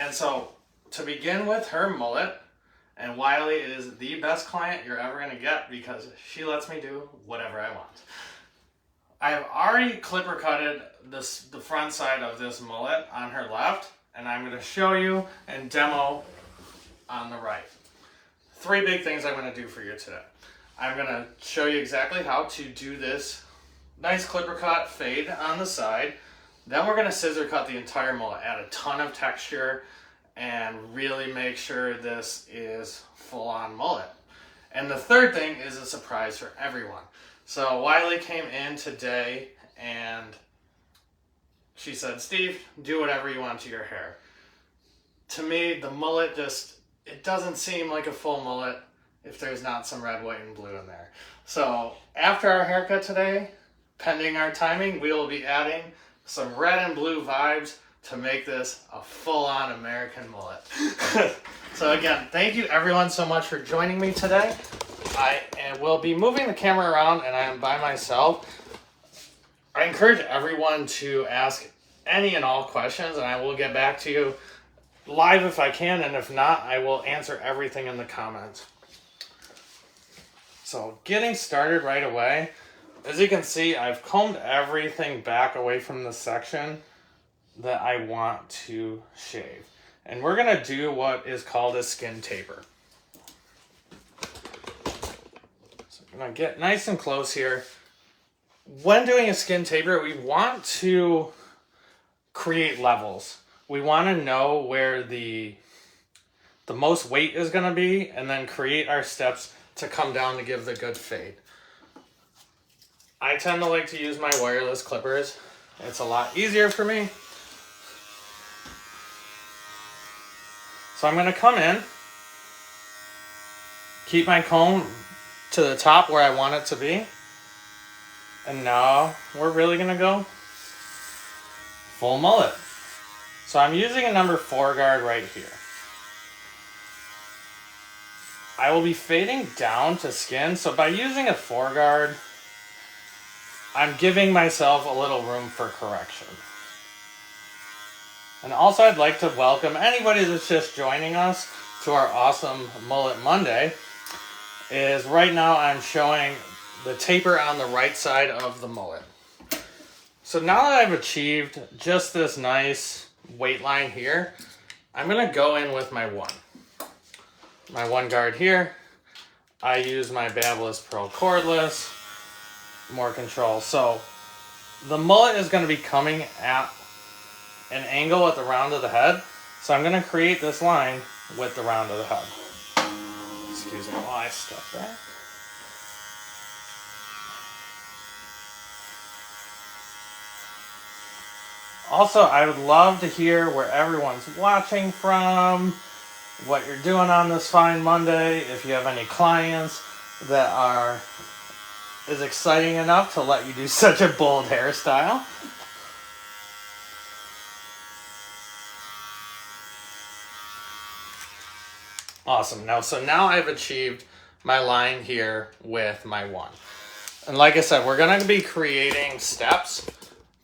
And so to begin with her mullet, and Wiley is the best client you're ever going to get because she lets me do whatever I want. I have already clipper cutted the front side of this mullet on her left, and I'm going to show you and demo on the right. 3 big things I'm going to do for you today. I'm going to show you exactly how to do this nice clipper cut fade on the side. Then we're going to scissor cut the entire mullet, add a ton of texture, and really make sure this is full-on mullet. And the third thing is a surprise for everyone. So Wiley came in today and she said, Steve, do whatever you want to your hair. To me, the mullet it doesn't seem like a full mullet if there's not some red, white, and blue in there. So after our haircut today, pending our timing, we will be adding some red and blue vibes to make this a full-on American mullet. So again, thank you everyone so much for joining me today. I will be moving the camera around and I am by myself. I encourage everyone to ask any and all questions and I will get back to you live if I can, and if not, I will answer everything in the comments. So getting started right away, as you can see, I've combed everything back away from the section that I want to shave. And we're going to do what is called a skin taper. So I'm going to get nice and close here. When doing a skin taper, we want to create levels. We want to know where the most weight is going to be and then create our steps to come down to give the good fade. I tend to like to use my wireless clippers. It's a lot easier for me. So I'm going to come in, keep my comb to the top where I want it to be. And now we're really going to go full mullet. So I'm using a number 4 guard right here. I will be fading down to skin. So by using a 4 guard, I'm giving myself a little room for correction. And also I'd like to welcome anybody that's just joining us to our awesome Mullet Monday. Is right now I'm showing the taper on the right side of the mullet. So now that I've achieved just this nice weight line here, I'm going to go in with my 1 guard here. I use my Babyliss Pro cordless, more control. So the mullet is going to be coming at an angle at the round of the head. So I'm going to create this line with the round of the head. Excuse me while I step back. Also, I would love to hear where everyone's watching from, what you're doing on this fine Monday, if you have any clients that is exciting enough to let you do such a bold hairstyle. Awesome. Now I've achieved my line here with my 1. And like I said, we're going to be creating steps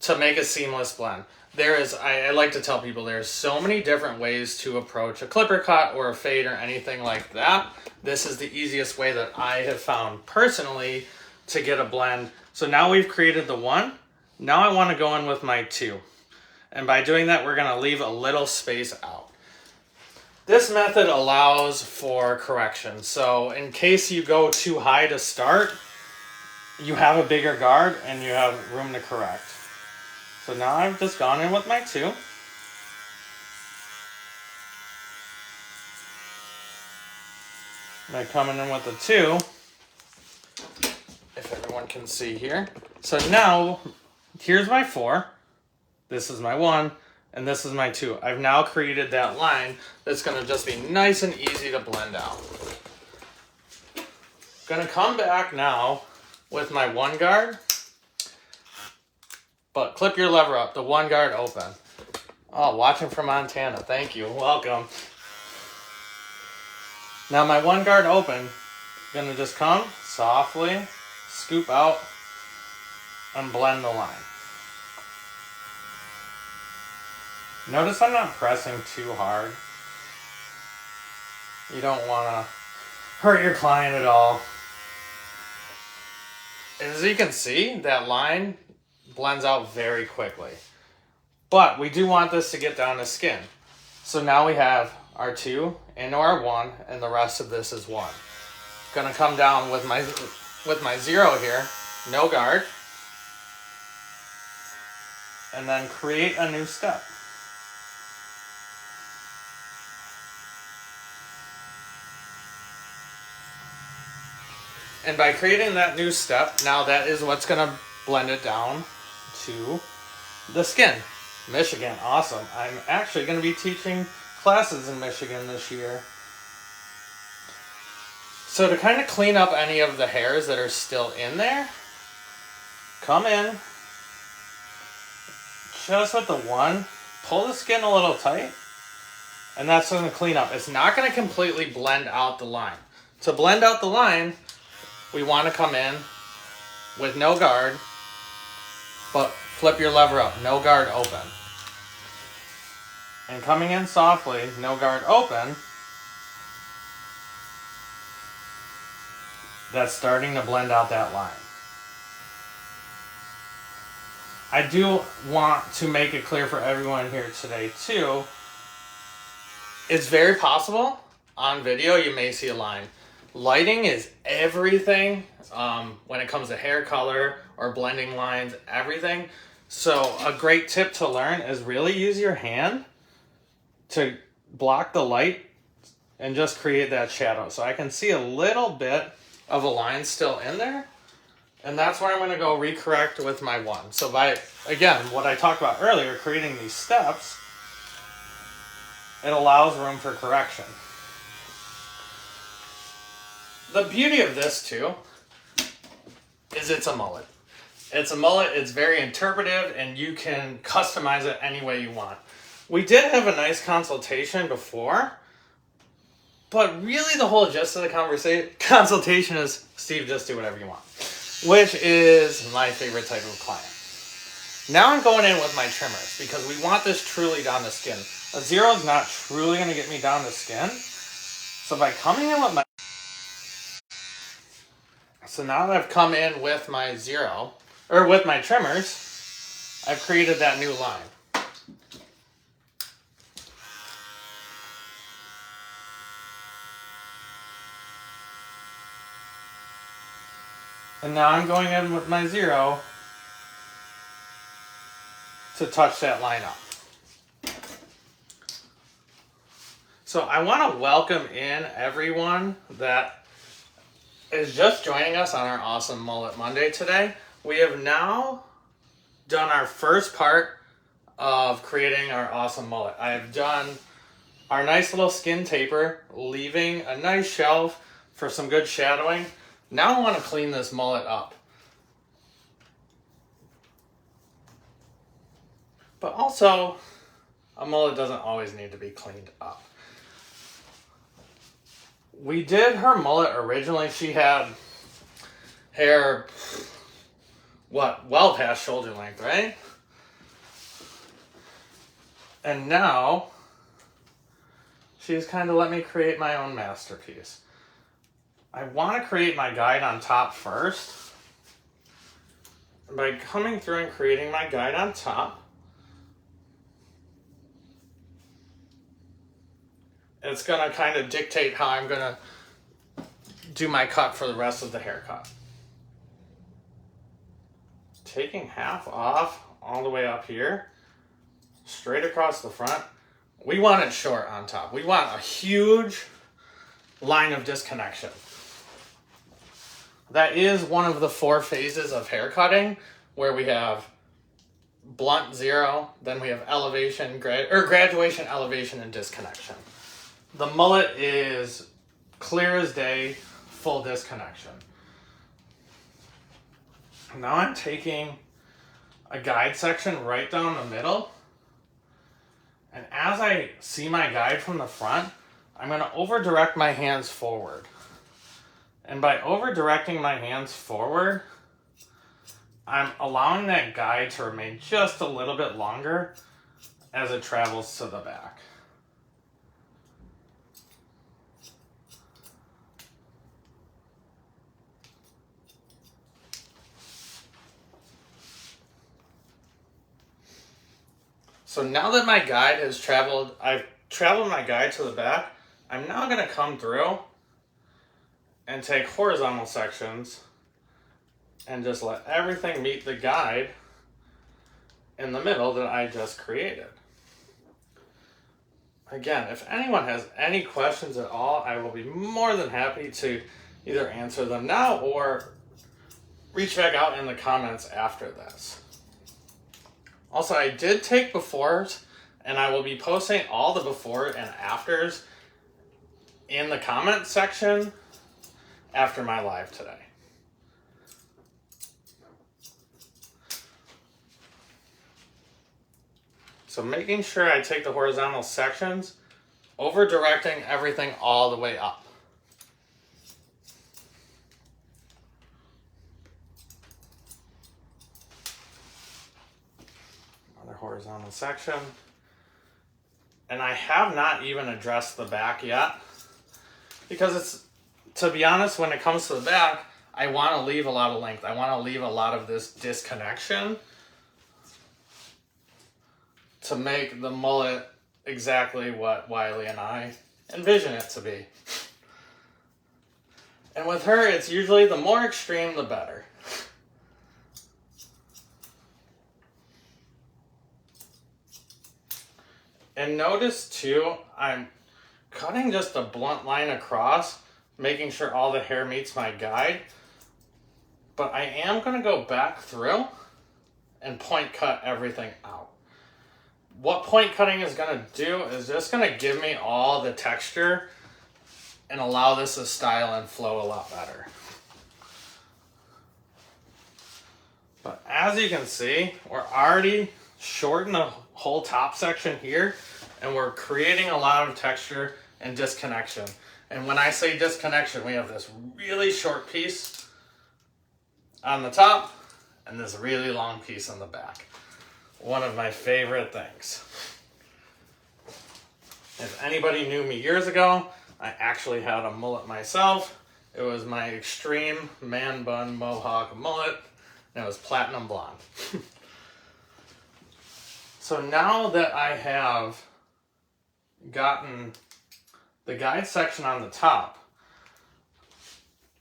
to make a seamless blend. I like to tell people there's so many different ways to approach a clipper cut or a fade or anything like that. This is the easiest way that I have found personally to get a blend. So now we've created the 1. Now I want to go in with my 2. And by doing that, we're going to leave a little space out. This method allows for correction. So in case you go too high to start, you have a bigger guard and you have room to correct. So now I've just gone in with my 2. I'm coming in with the 2, if everyone can see here. So now, here's my 4, this is my 1, and this is my 2. I've now created that line that's going to just be nice and easy to blend out. Going to come back now with my 1 guard. But clip your lever up, the 1 guard open. Oh, watching from Montana, thank you, welcome. Now my 1 guard open, gonna just come softly, scoop out, and blend the line. Notice I'm not pressing too hard. You don't want to hurt your client at all. As you can see, that line blends out very quickly. But we do want this to get down to skin. So now we have our 2 into our 1, and the rest of this is 1. Gonna come down with my 0 here, no guard, and then create a new step. And by creating that new step, now that is what's gonna blend it down to the skin. Michigan, awesome. I'm actually gonna be teaching classes in Michigan this year. So to kind of clean up any of the hairs that are still in there, come in, just with the 1, pull the skin a little tight, and that's going to clean up. It's not going to completely blend out the line. To blend out the line, we want to come in with no guard, but flip your lever up, no guard open. And coming in softly, no guard open, that's starting to blend out that line. I do want to make it clear for everyone here today too, it's very possible on video you may see a line. Lighting is everything when it comes to hair color or blending lines, everything. So a great tip to learn is really use your hand to block the light and just create that shadow. So I can see a little bit of a line still in there, and that's where I'm going to go recorrect with my 1. So by, again, what I talked about earlier, creating these steps, it allows room for correction. The beauty of this too is it's a mullet. It's a mullet, it's very interpretive, and you can customize it any way you want. We did have a nice consultation before, but really the whole gist of the consultation is, Steve, just do whatever you want, which is my favorite type of client. Now I'm going in with my trimmers because we want this truly down to skin. A 0 is not truly going to get me down to skin. So by coming in with my... So now that I've come in with my 0, or with my trimmers, I've created that new line. And now I'm going in with my 0 to touch that line up. So I want to welcome in everyone that is just joining us on our awesome Mullet Monday today. We have now done our first part of creating our awesome mullet. I have done our nice little skin taper, leaving a nice shelf for some good shadowing. Now I want to clean this mullet up. But also, a mullet doesn't always need to be cleaned up. We did her mullet originally. She had hair, well past shoulder length, right? And now, she's kind of let me create my own masterpiece. I want to create my guide on top first. By coming through and creating my guide on top, it's going to kind of dictate how I'm going to do my cut for the rest of the haircut. Taking half off all the way up here, straight across the front. We want it short on top. We want a huge line of disconnection. That is one of the 4 phases of hair cutting, where we have blunt 0, then we have elevation, graduation, elevation, and disconnection. The mullet is clear as day, full disconnection. Now I'm taking a guide section right down the middle, and as I see my guide from the front, I'm going to over-direct my hands forward. And by over-directing my hands forward, I'm allowing that guide to remain just a little bit longer as it travels to the back. So now that my guide has traveled, I've traveled my guide to the back, I'm now going to come through and take horizontal sections and just let everything meet the guide in the middle that I just created. Again, if anyone has any questions at all, I will be more than happy to either answer them now or reach back out in the comments after this. Also, I did take befores, and I will be posting all the before and afters in the comment section after my live today. So making sure I take the horizontal sections, over directing everything all the way up. Another horizontal section. And I have not even addressed the back yet, because it's, to be honest, when it comes to the back, I want to leave a lot of length. I want to leave a lot of this disconnection to make the mullet exactly what Wiley and I envision it to be. And with her, it's usually the more extreme, the better. And notice too, I'm cutting just a blunt line across, making sure all the hair meets my guide. But I am going to go back through and point cut everything out. What point cutting is going to do is just going to give me all the texture and allow this to style and flow a lot better. But as you can see, we're already shorting the whole top section here, and we're creating a lot of texture and disconnection. And when I say disconnection, we have this really short piece on the top and this really long piece on the back. One of my favorite things. If anybody knew me years ago, I actually had a mullet myself. It was my extreme man bun mohawk mullet, and it was platinum blonde. So now that I have gotten the guide section on the top,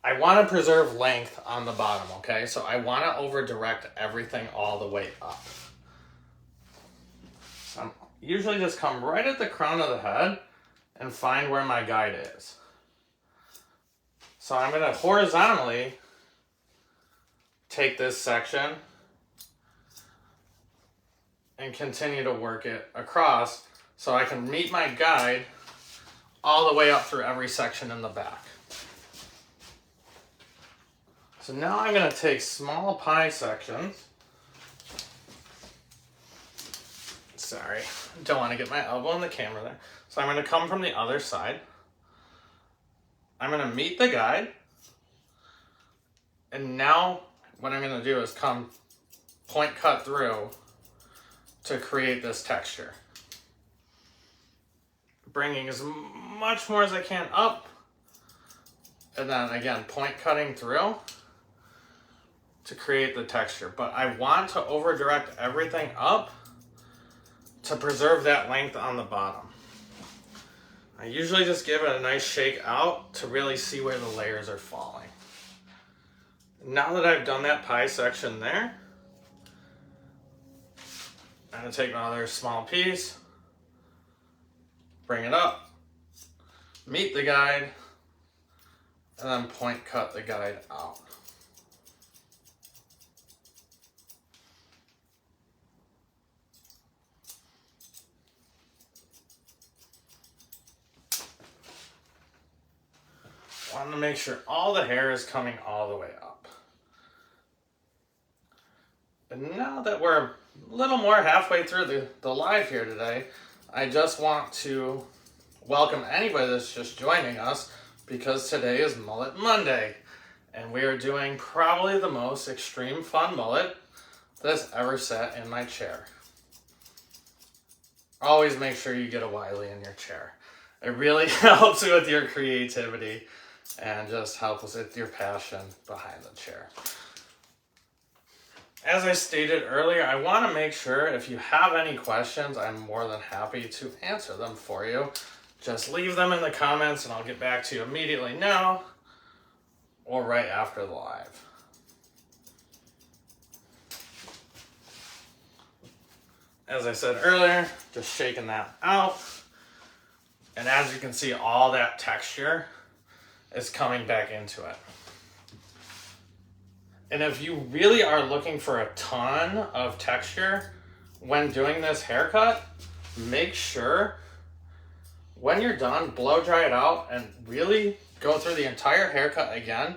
I want to preserve length on the bottom, okay? So I want to over direct everything all the way up. So I'm usually just come right at the crown of the head and find where my guide is. So I'm going to horizontally take this section and continue to work it across so I can meet my guide all the way up through every section in the back. So now I'm going to take small pie sections. Sorry, don't want to get my elbow in the camera there. So I'm going to come from the other side. I'm going to meet the guide. And now what I'm going to do is come point cut through to create this texture. Bringing as much more as I can up. And then again, point cutting through to create the texture. But I want to over direct everything up to preserve that length on the bottom. I usually just give it a nice shake out to really see where the layers are falling. Now that I've done that pie section there, I'm going to take another small piece, bring it up, meet the guide, and then point cut the guide out. Want to make sure all the hair is coming all the way up. And now that we're a little more halfway through the live here today, I just want to welcome anybody that's just joining us, because today is Mullet Monday, and we are doing probably the most extreme fun mullet that's ever sat in my chair. always make sure you get a Wiley in your chair. It really helps with your creativity and just helps with your passion behind the chair. As I stated earlier, I want to make sure if you have any questions, I'm more than happy to answer them for you. Just leave them in the comments and I'll get back to you immediately now or right after the live. As I said earlier, just shaking that out. And as you can see, all that texture is coming back into it. And if you really are looking for a ton of texture when doing this haircut, make sure when you're done, blow dry it out and really go through the entire haircut again.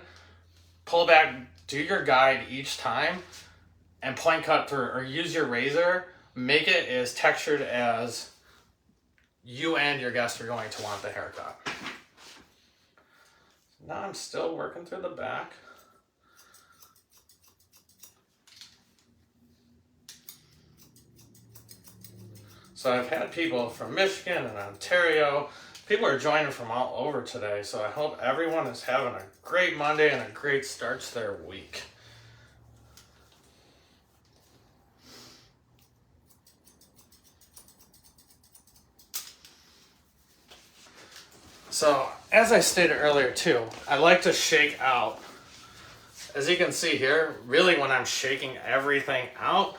Pull back, do your guide each time, and point cut through, or use your razor. Make it as textured as you and your guests are going to want the haircut. Now I'm still working through the back. So I've had people from Michigan and Ontario. People are joining from all over today. So I hope everyone is having a great Monday and a great start to their week. So as I stated earlier too, I like to shake out. As you can see here, really when I'm shaking everything out,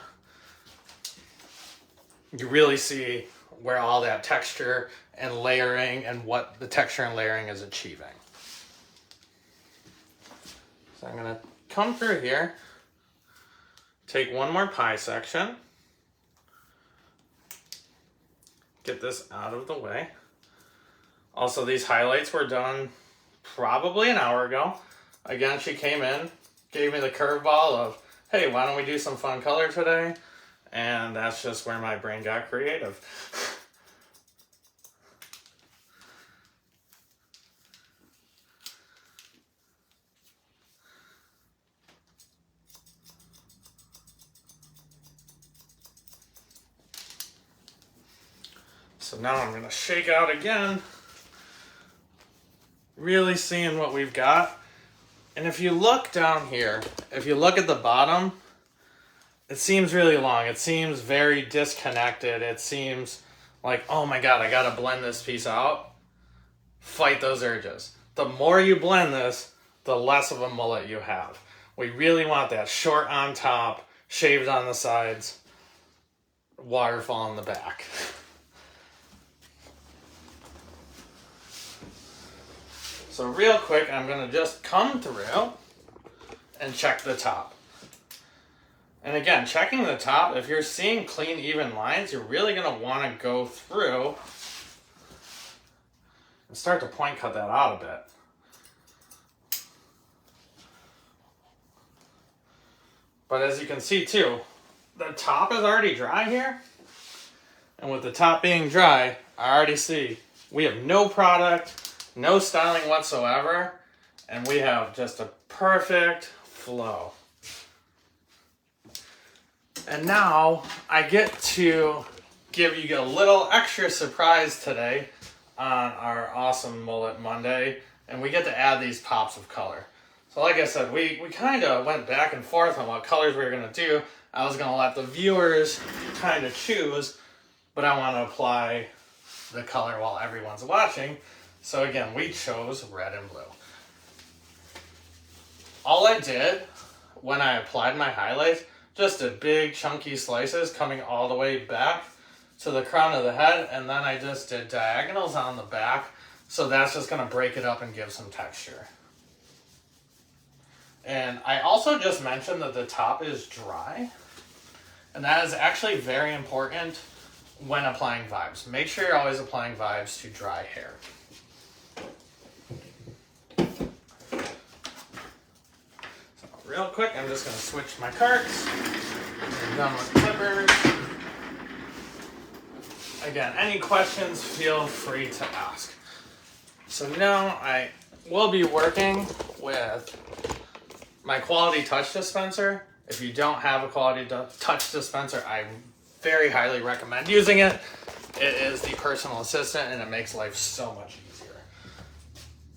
you really see where all that texture and layering and what the texture and layering is achieving. So I'm gonna come through here, take one more pie section, get this out of the way. Also, these highlights were done probably an hour ago. Again, she came in, gave me the curveball of, hey, why don't we do some fun color today? And that's just where my brain got creative. So now I'm going to shake out again, really seeing what we've got. And if you look down here, if you look at the bottom, it seems really long. It seems very disconnected. It seems like, oh my God, I got to blend this piece out. Fight those urges. The more you blend this, the less of a mullet you have. We really want that short on top, shaved on the sides, waterfall in the back. So real quick, I'm going to just come through and check the top. And again, checking the top, if you're seeing clean, even lines, you're really going to want to go through and start to point cut that out a bit. But as you can see too, the top is already dry here. And with the top being dry, I already see we have no product, no styling whatsoever, and we have just a perfect flow. And now I get to give you a little extra surprise today on our awesome Mullet Monday, and we get to add these pops of color. So like I said, we kind of went back and forth on what colors we were going to do. I was going to let the viewers kind of choose, but I want to apply the color while everyone's watching. So again, we chose red and blue. All I did when I applied my highlights, just did big chunky slices coming all the way back to the crown of the head, and then I just did diagonals on the back, so that's just going to break it up and give some texture. And I also just mentioned that the top is dry, and that is actually very important when applying vibes. Make sure you're always applying vibes to dry hair. Real quick, I'm just going to switch my carts. I'm done with clippers. Again, any questions, feel free to ask. So now I will be working with my quality touch dispenser. If you don't have a quality touch dispenser, I very highly recommend using it. it is the personal assistant and it makes life so much easier.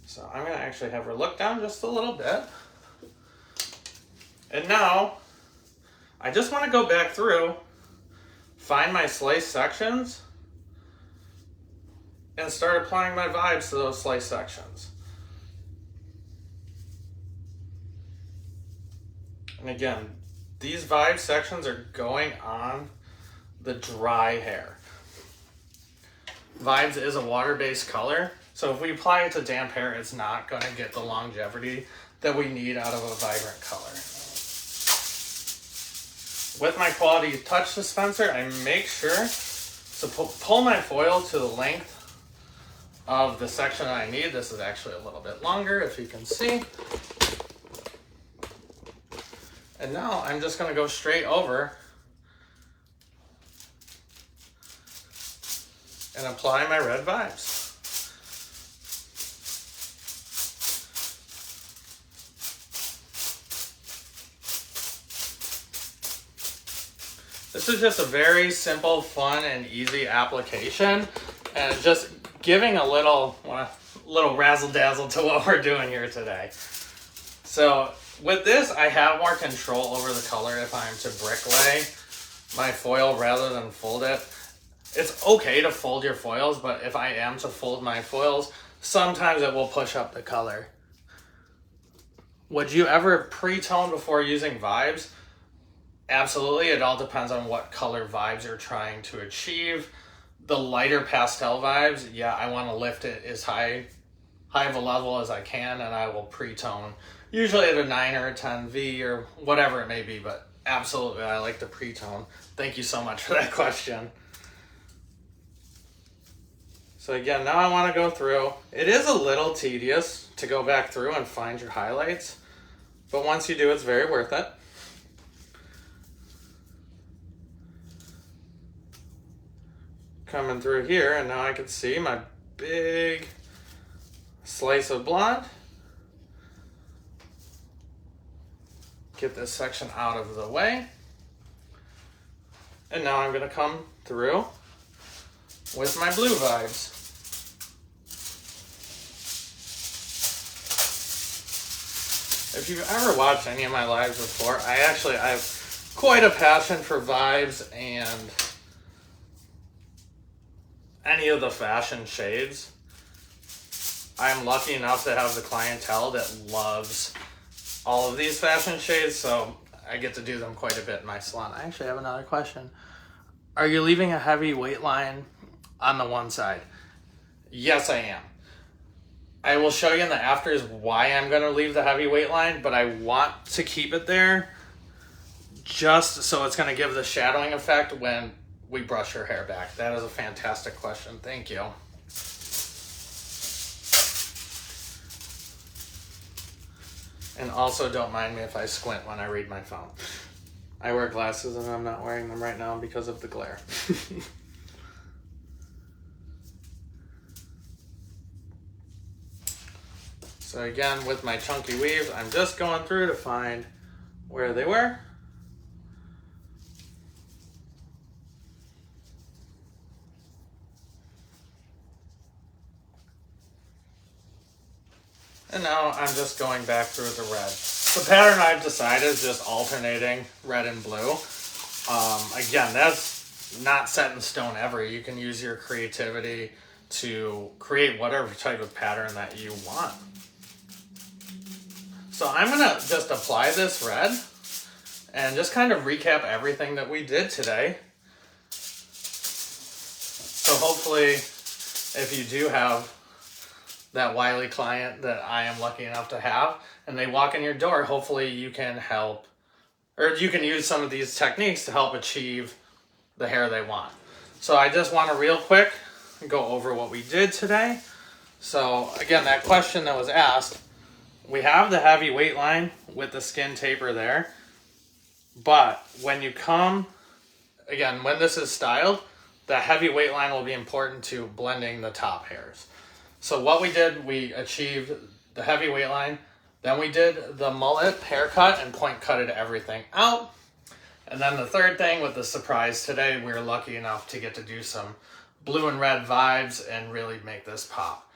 So I'm gonna actually have her look down just a little bit. And now, I just wanna go back through, find my slice sections, and start applying my vibes to those slice sections. And again, these vibe sections are going on the dry hair. Vibes is a water-based color, so if we apply it to damp hair, it's not going to get the longevity that we need out of a vibrant color. With my Quality Touch dispenser, I make sure to pull my foil to the length of the section I need. This is actually a little bit longer, if you can see. And now I'm just going to go straight over and apply my red vibes. This is just a very simple, fun, and easy application, and just giving a little razzle-dazzle to what we're doing here today. So with this, I have more control over the color if I'm to bricklay my foil rather than fold it. It's okay to fold your foils, but if I am to fold my foils, sometimes it will push up the color. Would you ever pre-tone before using vibes? Absolutely. It all depends on what color vibes you're trying to achieve. The lighter pastel vibes, yeah, I want to lift it as high of a level as I can, and I will pre-tone, usually at a 9 or a 10V or whatever it may be, but absolutely, I like the pre-tone. Thank you so much for that question. So again, now I want to go through. It is a little tedious to go back through and find your highlights, but once you do, it's very worth it. Coming through here, and now I can see my big slice of blonde. Get this section out of the way. And now I'm going to come through with my blue vibes. If you've ever watched any of my lives before, I have quite a passion for vibes and any of the fashion shades. I'm lucky enough to have the clientele that loves all of these fashion shades, so I get to do them quite a bit in my salon. I actually have another question. Are you leaving a heavy weight line on the one side? Yes, I am. I will show you in the afters why I'm going to leave the heavy weight line, but I want to keep it there just so it's going to give the shadowing effect when we brush your hair back. That is a fantastic question. Thank you. And also don't mind me if I squint when I read my phone. I wear glasses and I'm not wearing them right now because of the glare. So again, with my chunky weaves, I'm just going through to find where they were. And now I'm just going back through the red. The pattern I've decided is just alternating red and blue. Again, that's not set in stone ever. You can use your creativity to create whatever type of pattern that you want. So I'm gonna just apply this red and just kind of recap everything that we did today. So hopefully, if you do have that wily client that I am lucky enough to have, and they walk in your door, hopefully you can help, or you can use some of these techniques to help achieve the hair they want. So I just want to real quick go over what we did today. So again, that question that was asked, we have the heavy weight line with the skin taper there, but when you come, again, when this is styled, the heavy weight line will be important to blending the top hairs. So what we did, we achieved the heavy weight line, then we did the mullet haircut and point cutted everything out. And then the third thing with the surprise today, we were lucky enough to get to do some blue and red vibes and really make this pop.